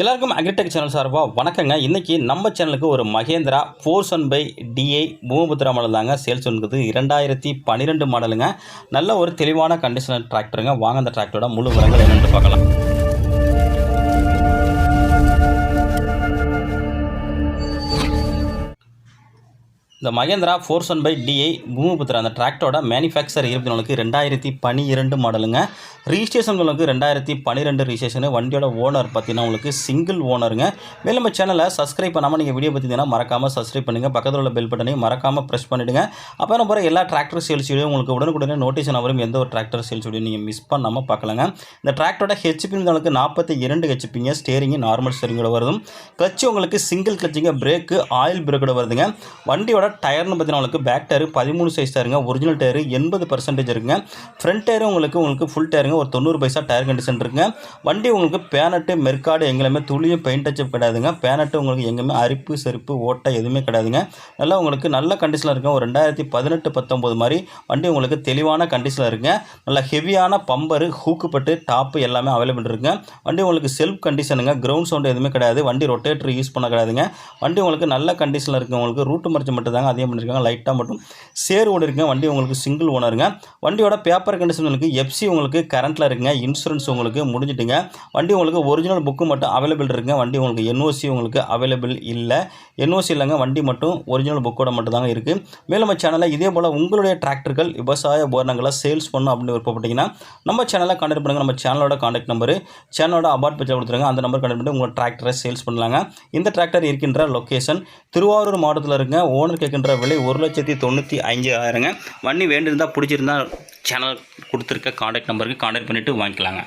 எல்லாருக்கும் agritech channel சார்பாக வணக்கங்க. இன்றைக்கி நம்ம சேனலுக்கு ஒரு மகேந்திரா 4Sun/DI பூமபுத்திரா மாடல் தாங்க சேல்ஸ் வந்துருக்குது. 2012 மாடலுங்க. நல்ல ஒரு தெளிவான கண்டிஷனல் டிராக்டருங்க. வாங்க அந்த டிராக்டரோட முழு விவரங்கள் என்னென்னு பார்க்கலாம். இந்த மகேந்திரா 4Sun/DI பூமபுத்திரா அந்த டிராக்டரோட மேனுஃபேக்சர் இருபத்தி 2012 மாடலுங்க. ரிஜிஸ்ட்ரேஷன் உங்களுக்கு 2012 ரிஜிஸ்ட்ரேஷனு. வண்டியோட ஓனர் பார்த்தீங்கன்னா உங்களுக்கு சிங்கிள் ஓனருங்க. மேலும் நம்ம சேனலை சப்ஸ்கிரைப் பண்ணாமல் நீங்கள் வீடியோ பார்த்தீங்கன்னா மறக்காமல் சப்ஸ்கிரைப் பண்ணுங்கள். பக்கத்தில் உள்ள பெல் பட்டனையும் மறக்காமல் ப்ரெஸ் பண்ணிவிடுங்க. அப்போ நம்ம போகிற எல்லா டிராக்டர் சேல்ஸ் வீடியோ உங்களுக்கு உடனுக்குடனே நோட்டிஃபிகேஷன் வரும். எந்த ஒரு டிராக்டர் சேல்ஸ் வீடியோ நீங்கள் மிஸ் பண்ணாமல் பார்க்கலாங்க. இந்த டிராக்டரோட ஹெச்பி உங்களுக்கு 42 ஹெச்பிங்க. ஸ்டேரிங்கு நார்மல் ஸ்டேரிங்கோட வருதும். கிளச்சு உங்களுக்கு சிங்கிள் கிளச்சிங்க. பிரேக்கு ஆயில் பிரேக்கோட வருதுங்க. வண்டியோட டயர்னு பார்த்தீங்கன்னா உங்களுக்கு பேக் டயர் 13 சைஸ் டயருங்க. ஒரிஜினல் டயர் 80% இருக்குங்க. ஃப்ரண்ட் டயர் உங்களுக்கு ஃபுல் டயருங்க. ஒரு 90 பைசா டயர் கண்டிஷன் இருக்குங்க. வண்டி உங்களுக்கு பேனட்டு மெர்காடு எங்கேயுமே துளியும் பெயிண்ட் டச்சப் கிடையாதுங்க. பேனட்டு உங்களுக்கு எங்கேயுமே அரிப்பு செருப்பு ஓட்டை எதுவுமே கிடையாதுங்க. நல்லா உங்களுக்கு நல்ல கண்டிஷனில் இருக்குங்க. ஒரு 2018-19 மாதிரி வண்டி உங்களுக்கு தெளிவான கண்டிஷனில் இருக்குங்க. நல்ல ஹெவியான பம்பரு ஹூக்குப்பட்டு டாப்பு எல்லாமே அவைலபிள் இருக்குங்க. வண்டி உங்களுக்கு செல்ஃப் கண்டிஷனுங்க. கிரவுண்ட் சவுண்ட் எதுவுமே கிடையாது. வண்டி ரொட்டேட்டர் யூஸ் பண்ண கிடையாதுங்க. வண்டி உங்களுக்கு நல்ல கண்டிஷனில் இருக்குங்க. உங்களுக்கு ரூட்டு மறைச்சு மட்டும் தாங்க அதே பண்ணியிருக்காங்க. லைட்டாக மட்டும் சேர் ஓடி இருக்குங்க. வண்டி உங்களுக்கு சிங்கிள் ஓனருங்க. வண்டியோட பேப்பர் கண்டிஷன் உங்களுக்கு எஃப்சி உங்களுக்கு கரண்ட்டில் இருக்குங்க. இன்சூரன்ஸ் உங்களுக்கு முடிஞ்சிட்டுங்க. வண்டி உங்களுக்கு ஒரிஜினல் புக்கு மட்டும் அவைலபிள் இருக்குங்க. வண்டி உங்களுக்கு என்ஓசி உங்களுக்கு அவைலபிள் இல்லை. என்ஓசி இல்லைங்க. வண்டி மட்டும் ஒரிஜினல் புக்கோட மட்டும் தாங்க இருக்குது. மேலும் நம்ம சேனலில் இதே போல் உங்களுடைய டிராக்டர்கள் விவசாய உபகரணங்களை சேல்ஸ் பண்ணணும் அப்படின்னு விருப்பப்பட்டீங்கன்னா நம்ம சேனலை கான்டாக்ட் பண்ணுங்கள். நம்ம சேனலோட கான்டாக்ட் நம்பரு சேனலோட அபார்ட் பேஜில் கொடுத்துருங்க. அந்த நம்பர் கான்டாக்ட் பண்ணி உங்கள் டிராக்டரை சேல்ஸ் பண்ணலாங்க. இந்த டிராக்டர் இருக்கின்ற லொக்கேஷன் திருவாரூர் மாவட்டத்தில் இருக்குங்க. ஓனர் கேட்கின்ற விலை 1,95,000. வண்டி வேண்டியிருந்தால் பிடிச்சிருந்தால் சேனல் கொடுத்துருக்க கான்டாக்ட் நம்பருக்கு கான்டாக்ட் பண்ணிவிட்டு வாங்கிக்கலாங்க.